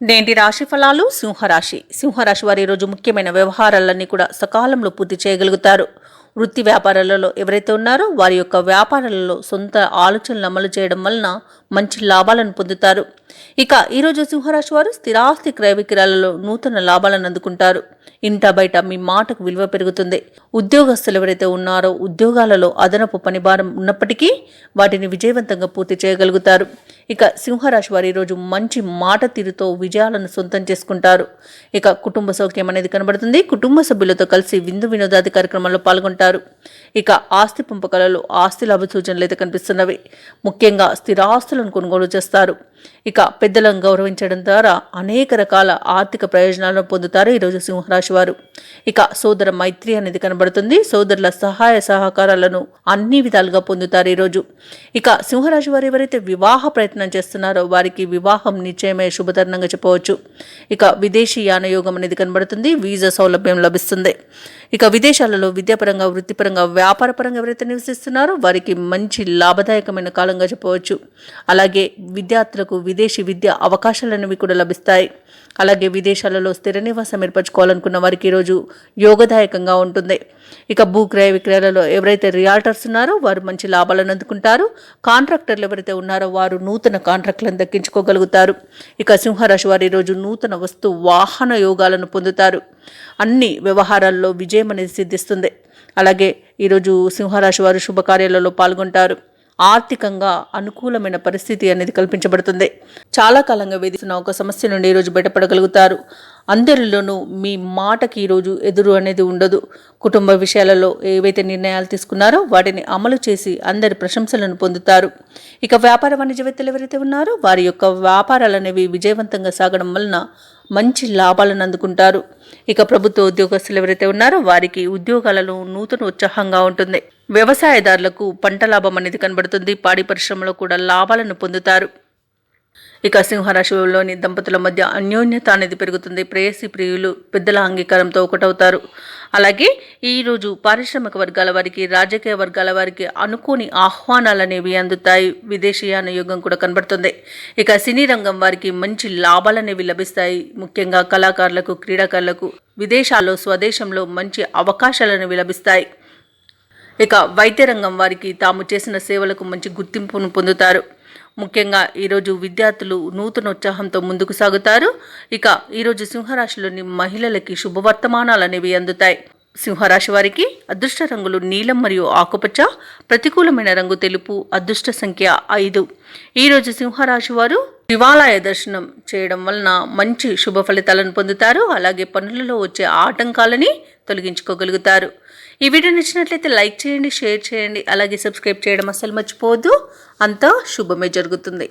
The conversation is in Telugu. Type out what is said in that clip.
నేటి రాశి ఫలాలు సింహరాశి వారి రోజు ముఖ్యమైన వ్యవహారాలన్నీ కూడా సకాలంలో పూర్తి చేయగలుగుతారు. వృత్తి వ్యాపారాలలో ఎవరైతే ఉన్నారో వారి యొక్క వ్యాపారాలలో సొంత ఆలోచనలు అమలు చేయడం వలన మంచి లాభాలను పొందుతారు. ఇక ఈరోజు సింహరాశి వారు స్థిరాస్తి క్రయ విక్రయాలలో నూతన లాభాలను అందుకుంటారు. ఇంట బయట మీ మాటకు విలువ పెరుగుతుంది. ఉద్యోగస్తులు ఎవరైతే ఉన్నారో ఉద్యోగాలలో అదనపు పనిభారం ఉన్నప్పటికీ వాటిని విజయవంతంగా పూర్తి చేయగలుగుతారు. ఇక సింహరాశి వారు ఈరోజు మంచి మాట తీరుతో విజయాలను సొంతం చేసుకుంటారు. ఇక కుటుంబ సౌఖ్యం అనేది కనబడుతుంది. కుటుంబ సభ్యులతో కలిసి విందు వినోదాది కార్యక్రమాల్లో పాల్గొంటారు. ఇక ఆస్తి పంపకాలలో ఆస్తి లాభ సూచనలు అయితే కనిపిస్తున్నవి. ముఖ్యంగా స్థిరాస్తులను కొనుగోలు చేస్తారు. ఇక పెద్దలను గౌరవించడం ద్వారా అనేక రకాల ఆర్థిక ప్రయోజనాలను పొందుతారు ఈరోజు సింహరాశి వారు. ఇక సోదర మైత్రి అనేది కనబడుతుంది. సోదరుల సహాయ సహకారాలను అన్ని విధాలుగా పొందుతారు ఈరోజు. ఇక సింహరాశి వారు ఎవరైతే వివాహ ప్రయత్నం చేస్తున్నారో వారికి వివాహం నిశ్చయమే శుభతరుణంగా చెప్పవచ్చు. ఇక విదేశీ యానయోగం అనేది కనబడుతుంది. వీసా సౌలభ్యం లభిస్తుంది. ఇక విదేశాలలో విద్యాపరంగా వృత్తిపరంగా వ్యాపారపరంగా ఎవరైతే నివసిస్తున్నారో వారికి మంచి లాభదాయకమైన కాలంగా చెప్పవచ్చు. అలాగే విద్యార్థులకు విదేశీ విద్య అవకాశాలనేవి కూడా లభిస్తాయి. అలాగే విదేశాలలో స్థిర నివాసం ఏర్పరచుకోవాలనుకున్న వారికి ఈరోజు యోగదాయకంగా ఉంటుంది. ఇక భూక్రయ విక్రయాలలో ఎవరైతే రియాల్టర్స్ ఉన్నారో వారు మంచి లాభాలను అందుకుంటారు. కాంట్రాక్టర్లు ఎవరైతే ఉన్నారో వారు నూతన కాంట్రాక్టులను దక్కించుకోగలుగుతారు. ఇక సింహరాశి వారు ఈరోజు నూతన వస్తు వాహన యోగాలను పొందుతారు. అన్ని వ్యవహారాల్లో విజయం అనేది సిద్ధిస్తుంది. అలాగే ఈరోజు సింహరాశి వారు శుభకార్యాలలో పాల్గొంటారు. ఆర్థికంగా అనుకూలమైన పరిస్థితి అనేది కల్పించబడుతుంది. చాలా కాలంగా వేధిస్తున్న ఒక సమస్య నుండి ఈరోజు బయటపడగలుగుతారు. అందరిలోనూ మీ మాటకి ఈరోజు ఎదురు అనేది ఉండదు. కుటుంబ విషయాలలో ఏవైతే నిర్ణయాలు తీసుకున్నారో వాటిని అమలు చేసి అందరి ప్రశంసలను పొందుతారు. ఇక వ్యాపార వాణిజ్యవేత్తలు ఎవరైతే ఉన్నారో వారి యొక్క వ్యాపారాలు అనేవి విజయవంతంగా సాగడం వలన మంచి లాభాలను అందుకుంటారు. ఇక ప్రభుత్వ ఉద్యోగస్తులు ఎవరైతే ఉన్నారో వారికి ఉద్యోగాలలో నూతన ఉత్సాహంగా ఉంటుంది. వ్యవసాయదారులకు పంట లాభం అనేది కనబడుతుంది. పాడి పరిశ్రమలో కూడా లాభాలను పొందుతారు. ఇక సింహరాశిలోని దంపతుల మధ్య అన్యోన్యత అనేది పెరుగుతుంది. ప్రేయసి ప్రియులు పెద్దల అంగీకారంతో ఒకటవుతారు. అలాగే ఈరోజు పారిశ్రామిక వర్గాల వారికి రాజకీయ వర్గాల వారికి అనుకోని ఆహ్వానాలు అనేవి అందుతాయి. విదేశీయాన యోగం కూడా కనబడుతుంది. ఇక సినీ రంగం వారికి మంచి లాభాలు అనేవి లభిస్తాయి. ముఖ్యంగా కళాకారులకు క్రీడాకారులకు విదేశాల్లో స్వదేశంలో మంచి అవకాశాలు అనేవి లభిస్తాయి. ఇక వైద్య రంగం వారికి తాము చేసిన సేవలకు మంచి గుర్తింపును పొందుతారు. ముఖ్యంగా ఈరోజు విద్యార్థులు నూతన ఉత్సాహంతో ముందుకు సాగుతారు. ఇక ఈరోజు సింహరాశిలోని మహిళలకి శుభవర్తమానాలు అనేవి అందుతాయి. సింహరాశి వారికి అదృష్ట రంగులు నీలం మరియు ఆకుపచ్చ, ప్రతికూలమైన రంగు తెలుపు, అదృష్ట సంఖ్య 5. ఈరోజు సింహరాశి వారు శివాలయ దర్శనం చేయడం వలన మంచి శుభ ఫలితాలను పొందుతారు. అలాగే పనులలో వచ్చే ఆటంకాలని తొలగించుకోగలుగుతారు. ఈ వీడియో నచ్చినట్లయితే లైక్ చేయండి, షేర్ చేయండి, అలాగే సబ్స్క్రైబ్ చేయడం అస్సలు మర్చిపోవద్దు. అంతా శుభమే జరుగుతుంది.